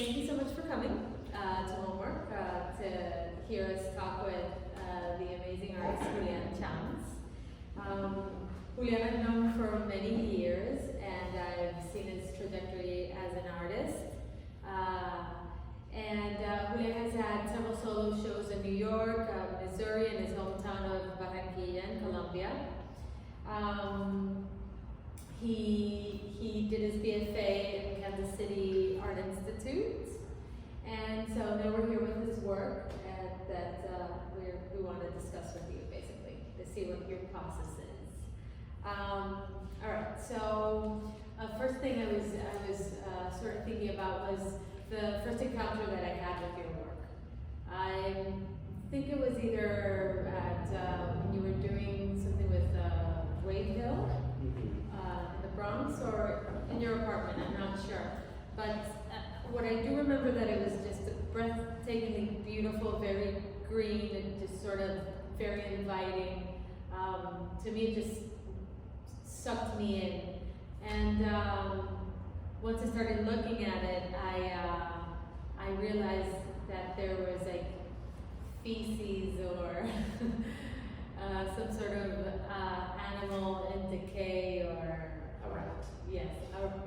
Thank you so much for coming to Homework to hear us talk with the amazing artist Julian Chams. Julian I've known for many years, and I've seen his trajectory as an artist. Julian has had several solo shows in New York, Missouri, and his hometown of Barranquilla in Colombia. He did his BFA in Kansas City Art Institute, and so now we're here with his work that we want to discuss with you, basically, to see what your process is. All right, so first thing I was sort of thinking about was the first encounter that I had with your work. I think it was either at when you were doing something with Wade Hill. Bronx or in your apartment, I'm not sure. But what I do remember that it was just a breathtakingly beautiful, very green, and just sort of very inviting. To me, it just sucked me in. And once I started looking at it, I realized that there was like feces or some sort of animal in decay or a rat.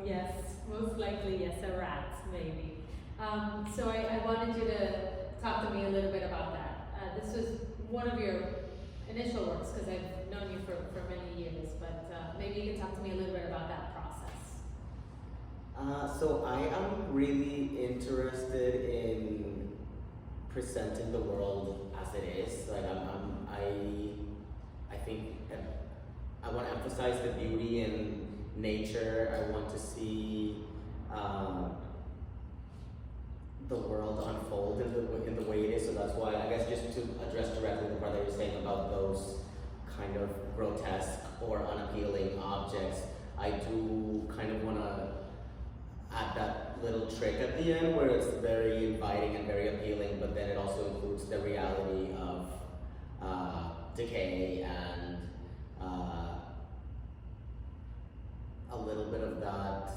Yes, most likely yes, a rat maybe. So I wanted you to talk to me a little bit about that. This was one of your initial works because I've known you for many years, but maybe you can talk to me a little bit about that process. So I am really interested in presenting the world as it is. Like I think I want to emphasize the beauty in nature. I want to see the world unfold in the way it is. So that's why, I guess, just to address directly the part that you're saying about those kind of grotesque or unappealing objects, I do kind of want to add that little trick at the end where it's very inviting and very appealing, but then it also includes the reality of decay and a little bit of that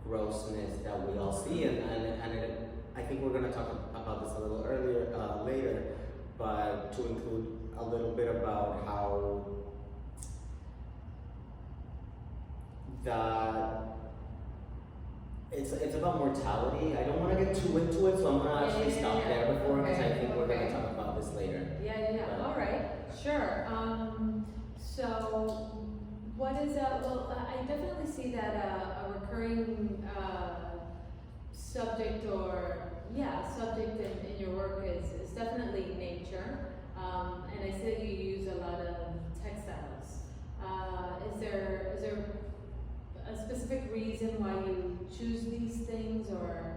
grossness that we all see, and I think we're going to talk about this a little later, but to include a little bit about how that it's about mortality. I don't want to get too into it, so I'm going to actually stop there before, because I think we're going to talk about this later. Yeah. All right, sure. So what is well, I definitely see that a recurring subject in your work is definitely nature, and I see that you use a lot of textiles. Is there a specific reason why you choose these things, or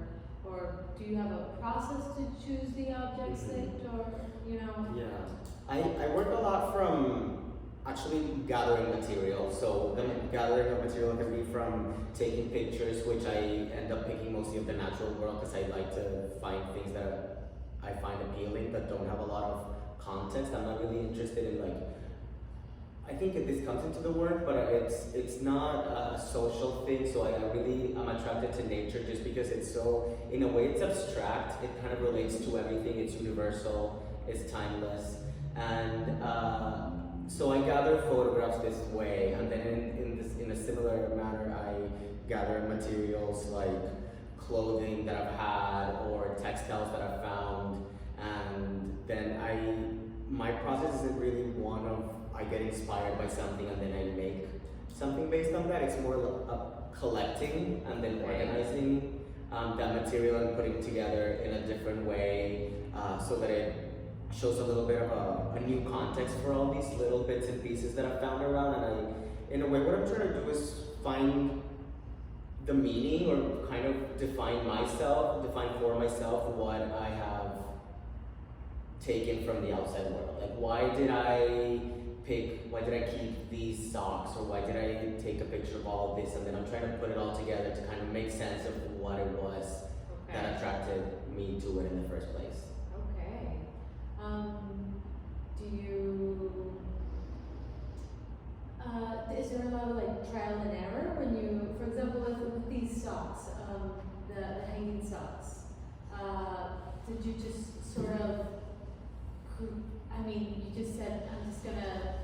do you have a process to choose the objects Yeah, I work a lot from actually gathering material. So the gathering of material can be from taking pictures, which I end up picking mostly of the natural world because I like to find things that I find appealing but don't have a lot of context. I'm not really interested in I think this comes into the work, but it's not a social thing. So I'm attracted to nature just because it's so, in a way, it's abstract. It kind of relates to everything. It's universal. It's timeless, and so I gather photographs this way, and then in a similar manner, I gather materials like clothing that I've had or textiles that I've found, and then my process isn't really one of I get inspired by something and then I make something based on that. It's more collecting and then organizing that material and putting it together in a different way so that it shows a little bit of a new context for all these little bits and pieces that I've found around. And in a way, what I'm trying to do is find the meaning, or kind of define for myself what I have taken from the outside world. Like, why did I keep these socks, or why did I take a picture of all of this? And then I'm trying to put it all together to kind of make sense of what it was that attracted me to it in the first place. Okay. Is there a lot of trial and error when you, for example, with these socks, the hanging socks? you just sort of, I mean, you just said, I'm just gonna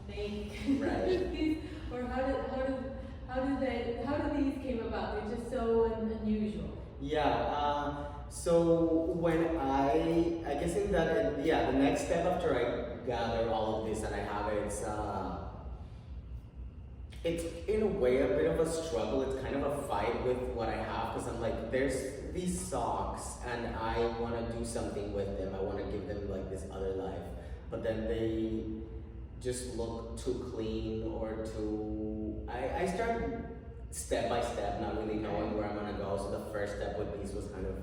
make Right. these, or how do these came about? They're just so unusual. Yeah, so when I guess in that, yeah, the next step after I gather all of this and I have it, it's in a way a bit of a struggle. It's kind of a fight with what I have because I'm like, there's these socks and I want to do something with them. I want to give them like this other life, but then they just look too clean or too. I started step by step, not really knowing where I'm gonna go. So the first step with these was kind of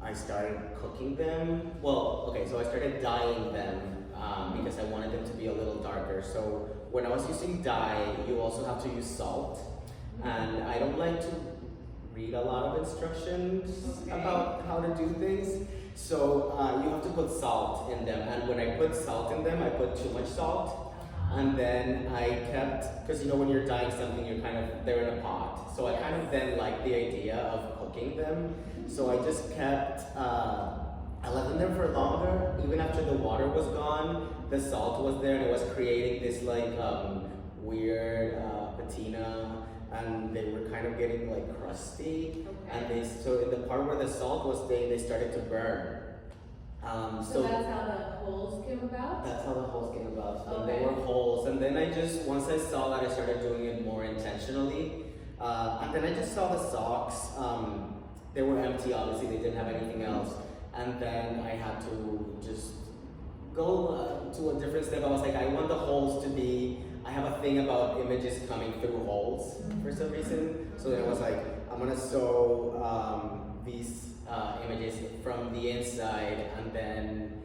I started cooking them. Well, okay, so I started dyeing them because I wanted them to be a little darker. So when I was using dye, you also have to use salt, and I don't like to read a lot of instructions about how to do things. So you have to put salt in them, and when I put salt in them, I put too much salt, and then I kept, because you know when you're dyeing something, you're kind of, they're in a pot. So I kind of then liked the idea of cooking them. So I just kept, I left them there for longer. Even after the water was gone, the salt was there and it was creating this like weird patina, and they were kind of getting like crusty. And so in the part where the salt was staying, they started to burn. So that's how the holes came about? That's how the holes came about. So Okay. they were holes, and then I just, once I saw that, I started doing it more intentionally. And then I just saw the socks. They were empty, obviously, they didn't have anything else. And then I had to just go to a different step. I was like, I want the holes to be, I have a thing about images coming through holes for some reason. So then I was like, I'm gonna sew these images from the inside, and then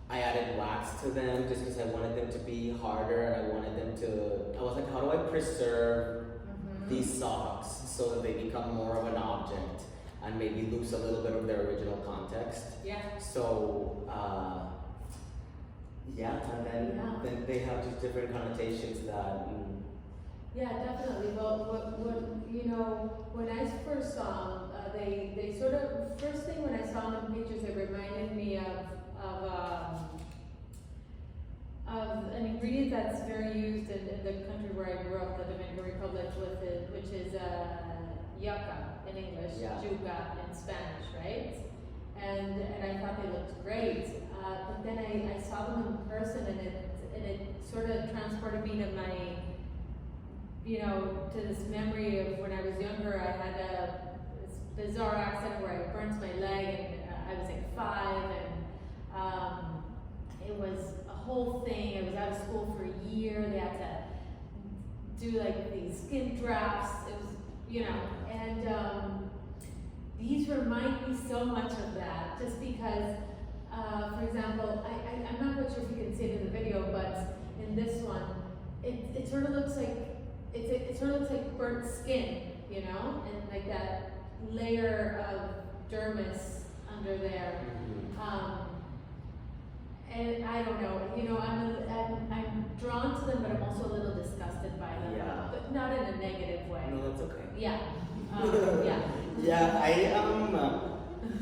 I added wax to them just because I wanted them to be harder, and I wanted them to, I was like, how do I preserve these socks so that they become more of an object and maybe lose a little bit of their original context? Yeah. So, yeah, and then they have just different connotations that. Yeah, definitely. Well, what you know, when I first saw them, they sort of, first thing when I saw them in pictures, they reminded me of an ingredient that's very used in the country where I grew up, the Dominican Republic, which is yucca in English, yucca in Spanish, right? And I thought they looked great, but then I saw them in person, and it sort of transported me to my, you know, to this memory of when I was younger. I had this bizarre accident where I burnt my leg, and I was like 5, and it was a whole thing. I was out of school for a year. They had to do like these skin drafts. It was, you know, and these remind me so much of that, just because, for example, I'm not quite sure if you can see it in the video, but in this one, it sort of looks like, it sort of looks like burnt skin, you know, and like that layer of dermis under there. And I don't know, you know, I'm drawn to them, but I'm also a little disgusted by them. Yeah. But not in a negative way. No, that's okay. Yeah. Yeah. Yeah,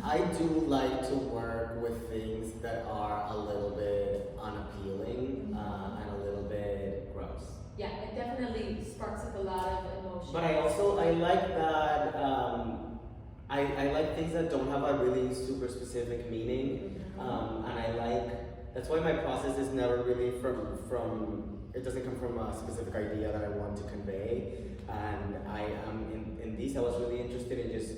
I do like to work with things that are a little bit unappealing and a little bit gross. Yeah, it definitely sparks up a lot of emotion. But I like that, I like things that don't have a really super specific meaning. And I like, that's why my process is never really from it doesn't come from a specific idea that I want to convey. And I am in these, I was really interested in just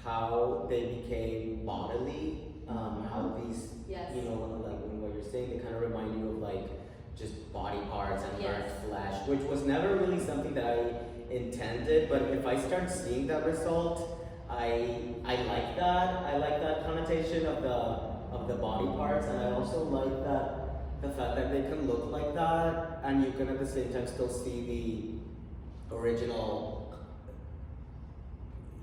how they became bodily, how these, you know, like what you're saying, they kind of remind you of like just body parts and burnt flesh, which was never really something that I intended. But if I start seeing that result, I like that. I like that connotation of the body parts, and I also like that the fact that they can look like that, and you can at the same time still see the original,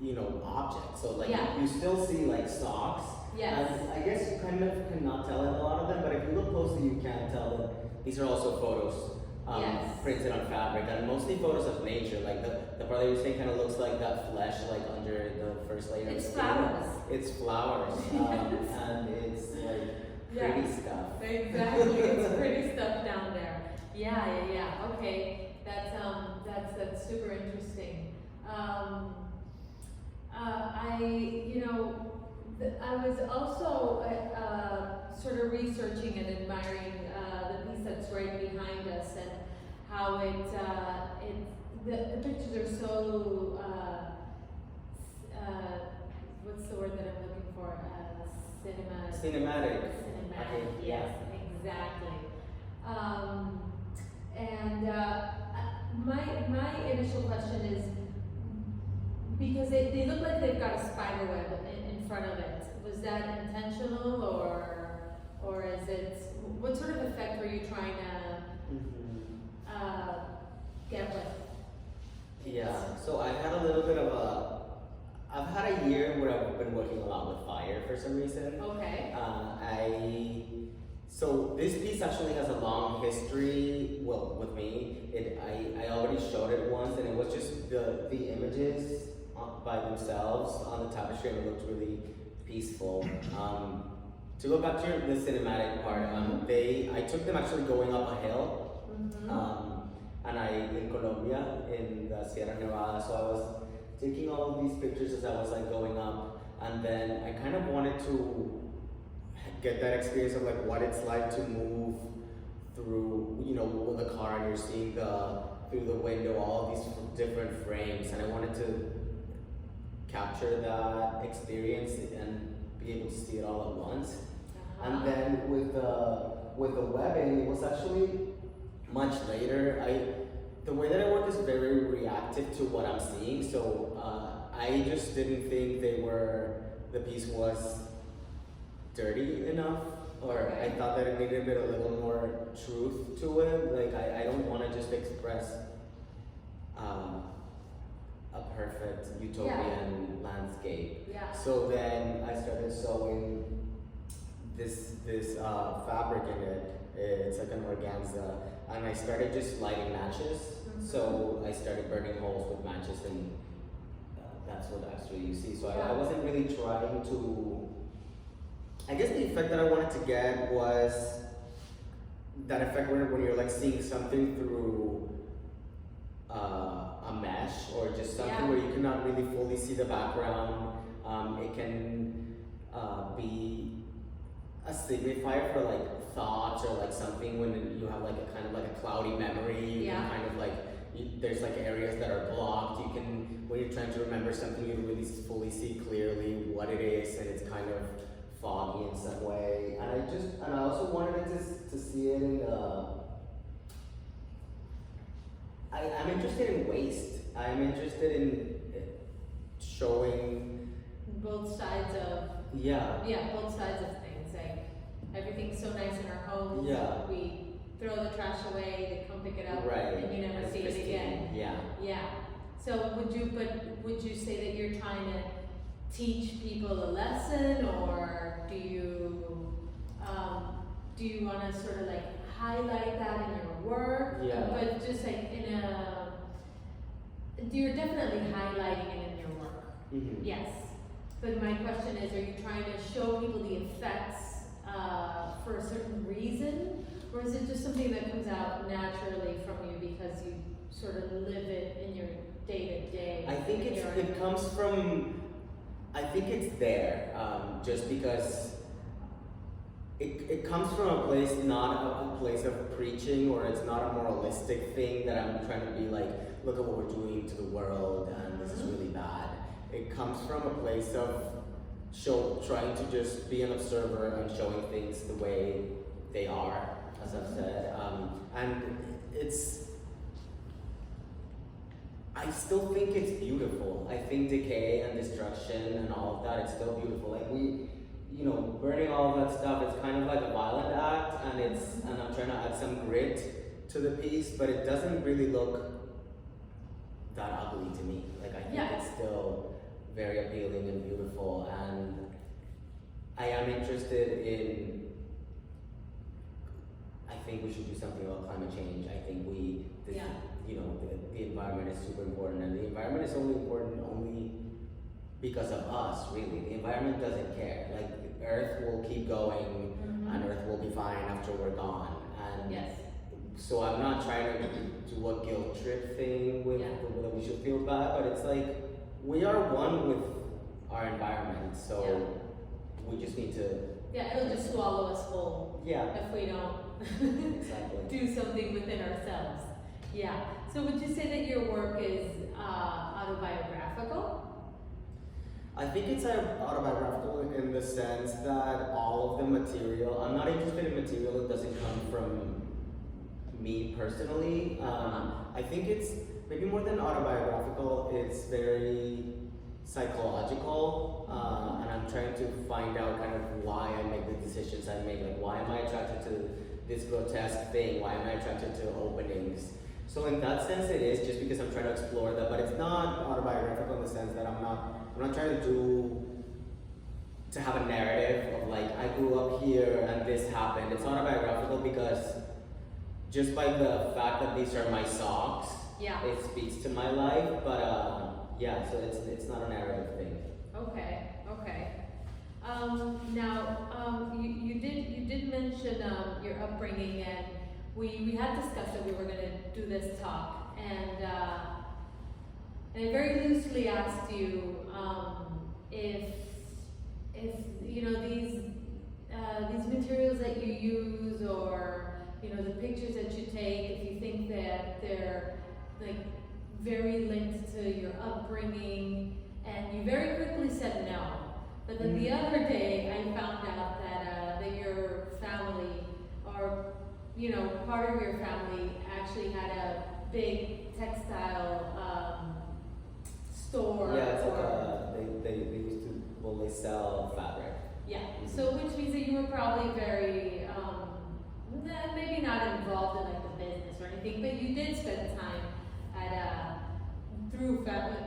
you know, object. So like you still see like socks. Yes. And I guess you kind of cannot tell in a lot of them, but if you look closely, you can tell that these are also photos Yes. printed on fabric, and mostly photos of nature. Like the part that you're saying kind of looks like that flesh, like under the first layer. It's of skin. flowers. It's flowers, and it's like pretty stuff. Exactly, it's pretty stuff down there. Yeah. Okay, that's super interesting. I was also sort of researching and admiring the piece that's right behind us, and how the pictures are so what's the word that I'm looking for? Cinematic. Cinematic. Okay, Yes, exactly. My initial question is, because they look like they've got a spider web in front of it. Was that intentional, or is it, what sort of effect were you trying to get with? Yeah, so I had a little bit of I've had a year where I've been working a lot with fire for some reason. Okay. So this piece actually has a long history, well, with me. I already showed it once, and it was just the images by themselves on the tapestry, and it looked really peaceful. To go back to the cinematic part, I took them actually going up a hill, in Colombia, in the Sierra Nevada. So I was taking all of these pictures as I was like going up, and then I kind of wanted to get that experience of like what it's like to move through, with a car, and you're seeing through the window all of these different frames, and I wanted to capture that experience and be able to see it all at once. And then with the webbing, it was actually much later. The way that I work is very reactive to what I'm seeing, so I just didn't think the piece was dirty enough, or I thought that it needed a little more truth to it. Like I don't want to just express a perfect utopian landscape. Yeah. So then I started sewing this fabric in it. It's like an organza, and I started just lighting matches. So I started burning holes with matches, and that's what actually you see. So I wasn't really trying to. I guess the effect that I wanted to get was that effect when you're like seeing something through a mesh, or just something where you cannot really fully see the background. It can be a signifier for like thoughts, or like something when you have like a kind of like a cloudy memory. You can kind of like, there's like areas that are blocked. You can, when you're trying to remember something, you really fully see clearly what it is, and it's kind of foggy in some way. And I also wanted to see it in I'm interested in waste. I'm interested in showing both sides of both sides of things. Like everything's so nice in our homes. Yeah. We throw the trash away, they come pick it up, Right. and you never see it again. Yeah. So would you say that you're trying to teach people a lesson, or do you want to sort of like highlight that in your work? Yeah. But just like you're definitely highlighting it in your work. Mm-hmm. Yes. But my question is, are you trying to show people the effects for a certain reason, or is it just something that comes out naturally from you because you sort of live it in your day to day? I think it comes from. I think it's there, just because it comes from a place, not a place of preaching, or it's not a moralistic thing that I'm trying to be like, look at what we're doing to the world, and this is really bad. It comes from a place of trying to just be an observer and showing things the way they are, as I've said, and I still think it's beautiful. I think decay and destruction and all of that, it's still beautiful. Like burning all of that stuff, it's kind of like a violent act, and I'm trying to add some grit to the piece, but it doesn't really look that ugly to me. Like I think it's still very appealing and beautiful, and I am interested in, I think we should do something about climate change. I think Yeah. you know, the environment is super important, and the environment is only important only because of us, really. The environment doesn't care. Like, Earth will keep going, Mhm. and Earth will be fine after we're gone. And Yes. so I'm not trying to do a guilt trip thing with Yeah. that we should feel bad, but it's like we are one with our environment, so we just need to. Yeah, it'll just swallow us whole Yeah. if we don't Exactly. do something within ourselves. Yeah. So would you say that your work is autobiographical? I think it's autobiographical in the sense that all of the material, I'm not interested in material that doesn't come from me personally. I think it's maybe more than autobiographical, it's very psychological, and I'm trying to find out kind of why I make the decisions I make. Like, why am I attracted to this grotesque thing? Why am I attracted to openings? So in that sense it is, just because I'm trying to explore that, but it's not autobiographical in the sense that I'm not trying to have a narrative of like, I grew up here and this happened. It's autobiographical because just by the fact that these are my socks, it speaks to my life, but yeah, so it's not a narrative thing. Okay. Now, you did mention your upbringing, and we had discussed that we were going to do this talk, and I very loosely asked you if you know these materials that you use, or you know the pictures that you take, if you think that they're like very linked to your upbringing, and you very quickly said no. But then the other day I found out that your family, or you know, part of your family actually had a big textile store. Yeah, it's like they used to, well, they sell fabric. Yeah, so which means that you were probably very, maybe not involved in like the business or anything, but you did spend time at through fabric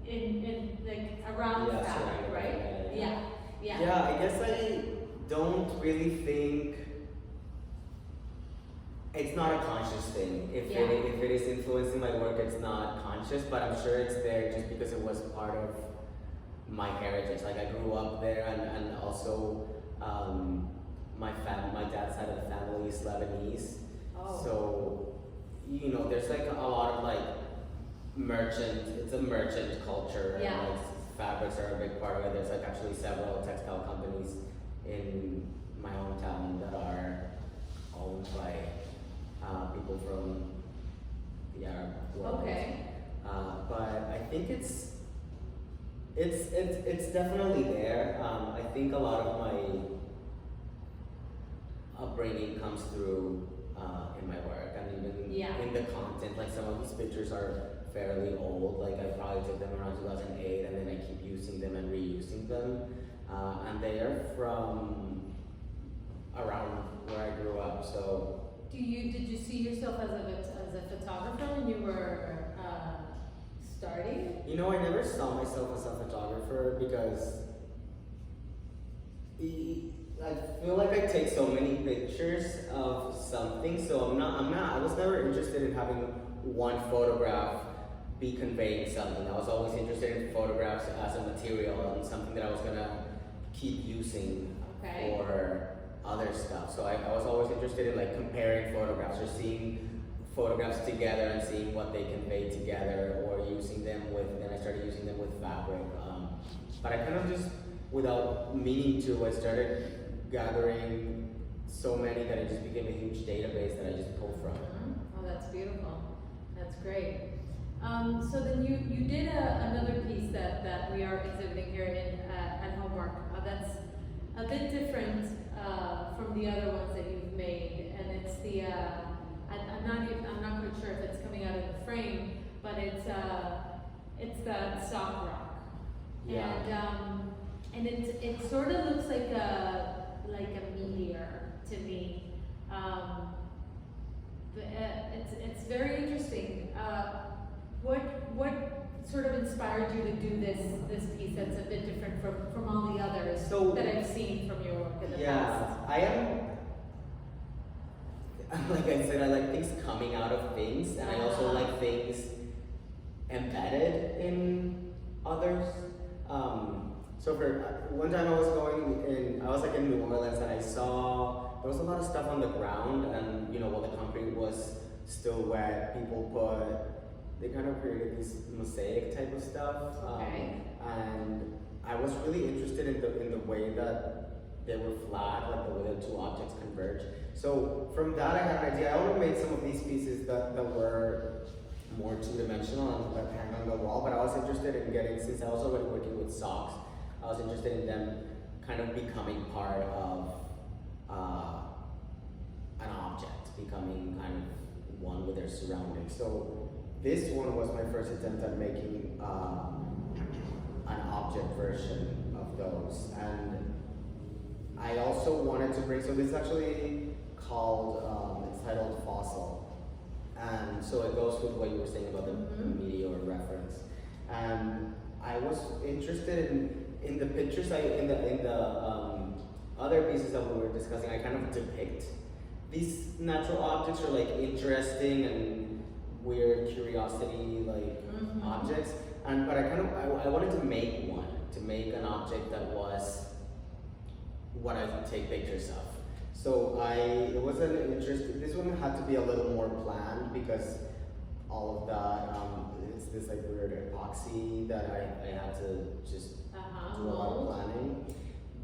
in like around fabric, right? Yeah. Yeah, I guess I don't really think it's not a conscious thing. If it is influencing my work, it's not conscious, but I'm sure it's there just because it was part of my heritage. Like, I grew up there, and also my dad's side of the family is Lebanese. Oh. So, you know, there's like a lot of like it's a merchant culture. Yeah. And like fabrics are a big part of it. There's like actually several textile companies in my hometown that are owned by people from the Arab world. Okay. But I think it's definitely there. I think a lot of my upbringing comes through in my work, and even in the content. Like, some of these pictures are fairly old. Like, I probably took them around 2008, and then I keep using them and reusing them. And they are from around where I grew up. So. Did you see yourself as a photographer when you were starting? You know, I never saw myself as a photographer because I feel like I take so many pictures of something, so I was never interested in having one photograph be conveying something. I was always interested in photographs as a material and something that I was gonna keep using for other stuff. So I was always interested in like comparing photographs or seeing photographs together and seeing what they convey together, or using them with, then I started using them with fabric. But I kind of just, without meaning to, I started gathering so many that it just became a huge database that I just pulled from. Oh, that's beautiful. That's great. So then you did another piece that we are exhibiting here at Homework. That's a bit different from the other ones that you've made, and it's the I'm not quite sure if it's coming out of the frame, but it's that sock rock. Yeah. And it sort of looks like a meteor to me. But it's very interesting. What sort of inspired you to do this piece that's a bit different from all the others that I've seen from your work in the past? like I said, I like things coming out of things, and I also like things embedded in others. So for one time I was like in New Orleans, and I saw there was a lot of stuff on the ground, and while the concrete was still wet, they kind of created this mosaic type of stuff. Okay. And I was really interested in the way that they were flat, like the way the two objects converge. So from that I had an idea. I only made some of these pieces that were more two-dimensional and that hang on the wall, but I was interested in getting, since I was already working with socks, I was interested in them kind of becoming part of an object, becoming kind of one with their surroundings. So this one was my first attempt at making an object version of those. And I also wanted to bring, so this is actually called, it's titled Fossil. And so it goes with what you were saying about the meteor reference. And I was interested in the pictures, in the other pieces that we were discussing, I kind of depict these natural objects, or like interesting and weird curiosity objects. But I wanted to make an object that was what I could take pictures of. So it was an interest. This one had to be a little more planned because all of that, it's this like weird epoxy that I had to just do a lot of planning.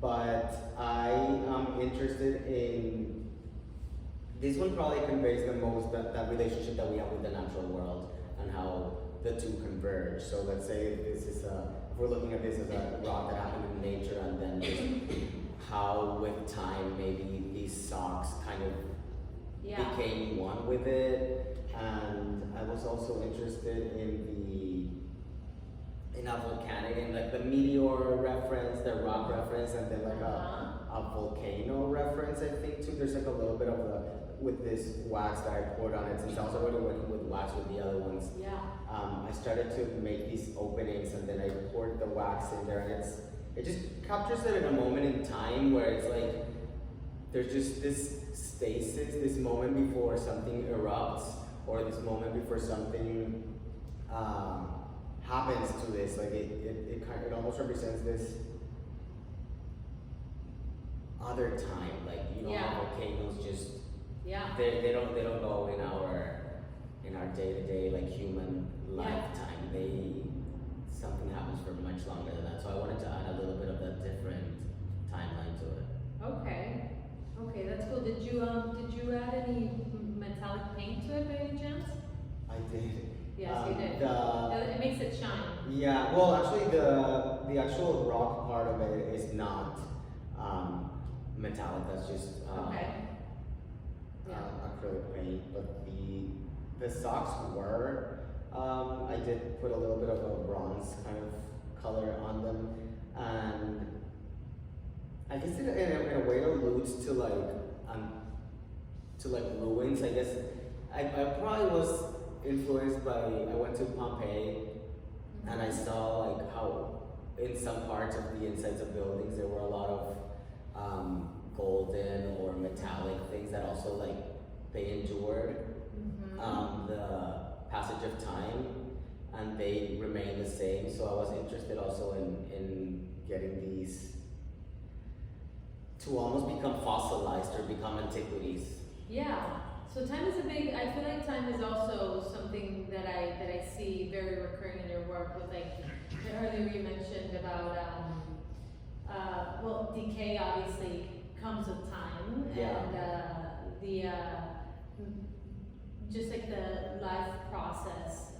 But I am interested in, this one probably conveys the most that relationship that we have with the natural world and how the two converge. So let's say this is if we're looking at this as a rock that happened in nature, and then just how with time maybe these socks kind of became one with it. And I was also interested in a volcanic, in like the meteor reference, the rock reference, and then like a volcano reference, I think too. There's like a little bit of with this wax that I poured on it, since I was already working with wax with the other ones. I started to make these openings, and then I poured the wax in there, and it just captures it in a moment in time where it's like there's just this stasis, this moment before something erupts, or this moment before something happens to this. Like it almost represents this other time, like volcanoes just they don't go in our day-to-day like human lifetime. Something happens for much longer than that. So I wanted to add a little bit of that different timeline to it. Okay, that's cool. Did you add any metallic paint to it by any chance? I did. Yes, you did. It makes it shine. Yeah, well actually the actual rock part of it is not metallic, that's just acrylic paint, but the socks were, I did put a little bit of a bronze kind of color on them, and I guess it in a way it alludes to ruins. I guess I probably was influenced by, I went to Pompeii, and I saw like how in some parts of the insides of buildings there were a lot of golden or metallic things that also like they endured the passage of time, and they remain the same. So I was interested also in getting these to almost become fossilized or become antiquities. Yeah. So time is I feel like time is also something that I see very recurring in your work, with like earlier you mentioned about decay obviously comes with time, and just like the life process.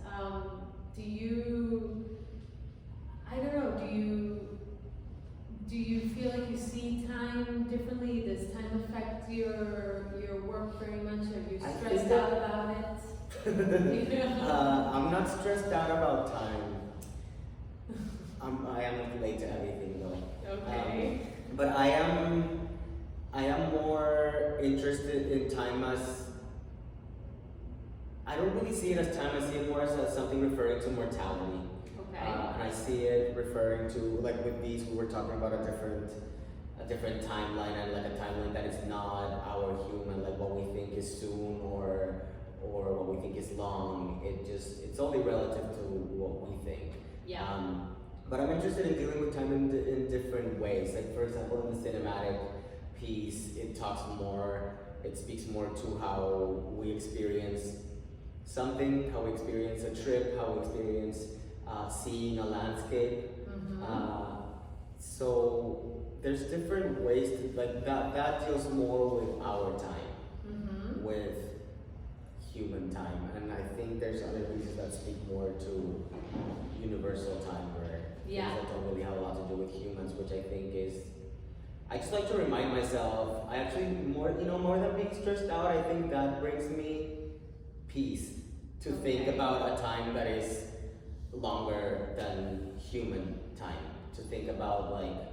Do you feel like you see time differently? Does time affect your work very much? Are you stressed out about it? I'm not stressed out about time. I am late to everything though. Okay. But I am more interested in time as, I don't really see it as time, I see it more as something referring to mortality. Okay. And I see it referring to, like with these, we were talking about a different timeline, and like a timeline that is not our human, like what we think is soon or what we think is long. It's only relative to what we think. Yeah. But I'm interested in dealing with time in different ways. Like for example, in the cinematic piece, it speaks more to how we experience something, how we experience a trip, how we experience seeing a landscape. So there's different ways to, like that deals more with our time, with human time, and I think there's other pieces that speak more to universal time, where things that don't really have a lot to do with humans, which I think is, I just like to remind myself, I actually more than being stressed out, I think that brings me peace to think about a time that is longer than human time, to think about like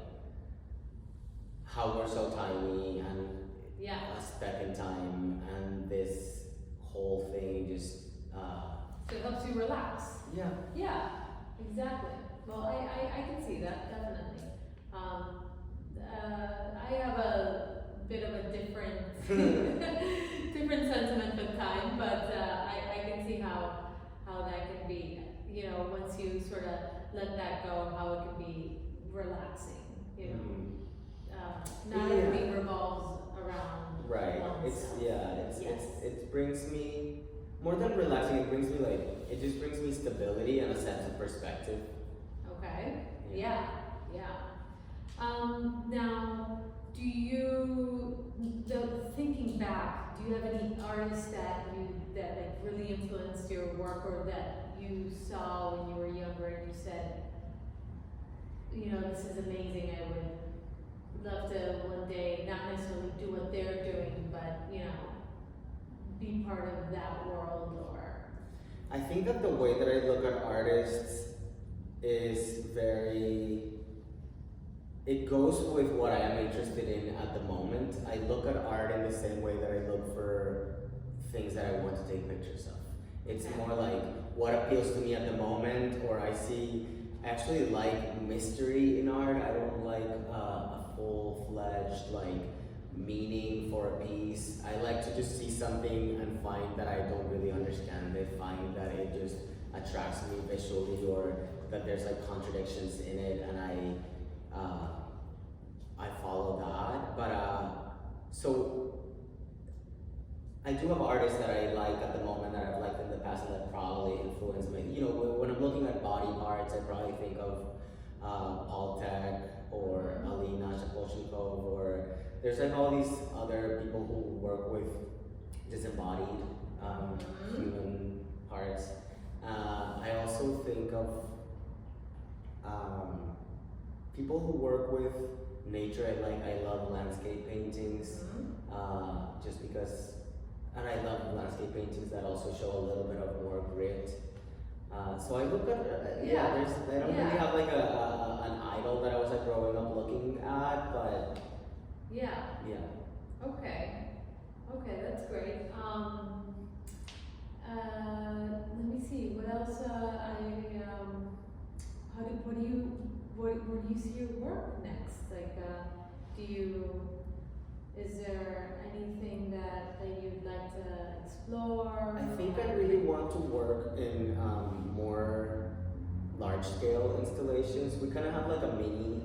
how we're so tiny and a speck in time, and this whole thing just so it helps you relax. Yeah, Exactly. Well, I can see that, definitely. I have a bit of a different different sentiment with time, but I can see how that can be, once you sort of let that go, how it can be relaxing, not everything revolves around it brings me, more than relaxing, it just brings me stability and a sense of perspective. Okay. Yeah. Now, thinking back, do you have any artists that like really influenced your work, or that you saw when you were younger and you said, this is amazing, I would love to one day not necessarily do what they're doing, but be part of that world? Or I think that the way that I look at artists is it goes with what I am interested in at the moment. I look at art in the same way that I look for things that I want to take pictures of. It's more like what appeals to me at the moment, or I actually like mystery in art. I don't like a full-fledged meaning for a piece. I like to just see something and find that I don't really understand it, find that it just attracts me visually, or that there's contradictions in it, and I follow that. But so I do have artists that I like at the moment, that I've liked in the past, and that probably influenced me. When I'm looking at body parts, I probably think of Paul Tech or Alina Shapolchenkov, or there's all these other people who work with disembodied human parts. I also think of people who work with nature. I love landscape paintings, just because, and I love landscape paintings that also show a little bit of more grit. So I look at, I don't really have an idol that I was growing up looking at, but Okay, that's great. Let me see, what else, where do you see your work next? Is there anything that you'd like to explore? I think I really want to work in more large-scale installations. We kind of have a mini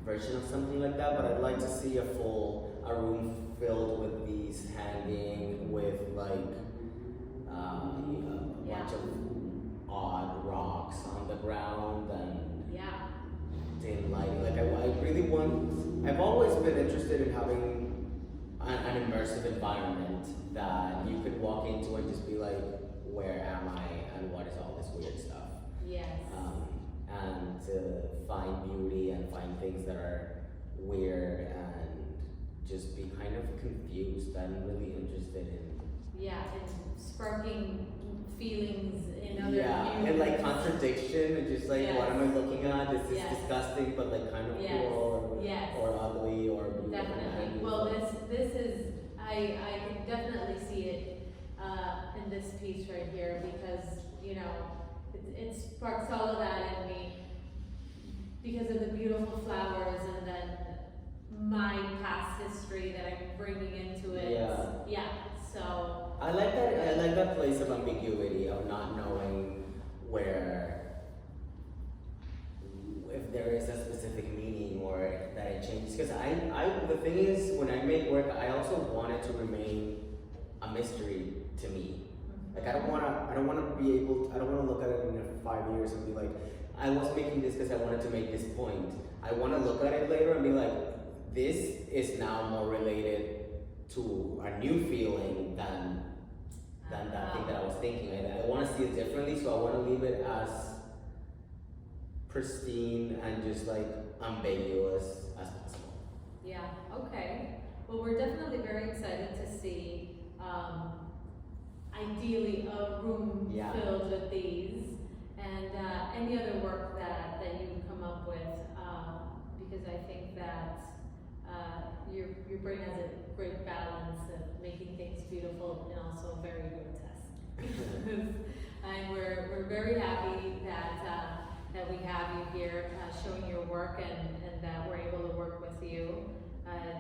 version of something like that, but I'd like to see a room filled with these hanging with a bunch of odd rocks on the ground and dim lighting. I've always been interested in having an immersive environment that you could walk into and just be like, where am I and what is all this weird stuff? Yes. And to find beauty and find things that are weird and just be kind of confused and really interested in. And sparking feelings in other humans. And contradiction, and just what am I looking at? This is disgusting, but kind of cool, or ugly, or beautiful. Definitely. Well, this is, I can definitely see it in this piece right here, because it sparks all of that in me because of the beautiful flowers, and then my past history that I'm bringing into it. Yeah. So I like that. I like that place of ambiguity of not knowing where, if there is a specific meaning or that it changes. Because the thing is, when I make work, I also want it to remain a mystery to me. Like I don't wanna be able. I don't wanna look at it in 5 years and be like, I was making this because I wanted to make this point. I want to look at it later and be like, this is now more related to a new feeling than that thing that I was thinking. I want to see it differently, so I want to leave it as pristine and just like ambiguous as possible. Yeah. Okay. Well, we're definitely very excited to see. Ideally, a room filled with these, and any other work that you come up with, because I think that your brain has a great balance of making things beautiful and also very grotesque. And we're very happy that we have you here showing your work and that we're able to work with you.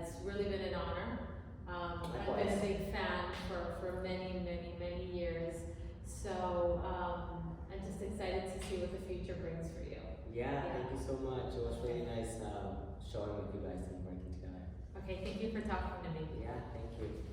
It's really been an honor. I've been a big fan for many, many, many years. So I'm just excited to see what the future brings for you. Yeah, thank you so much. It was really nice showing with you guys and working together. Okay, thank you for talking to me. Yeah, thank you.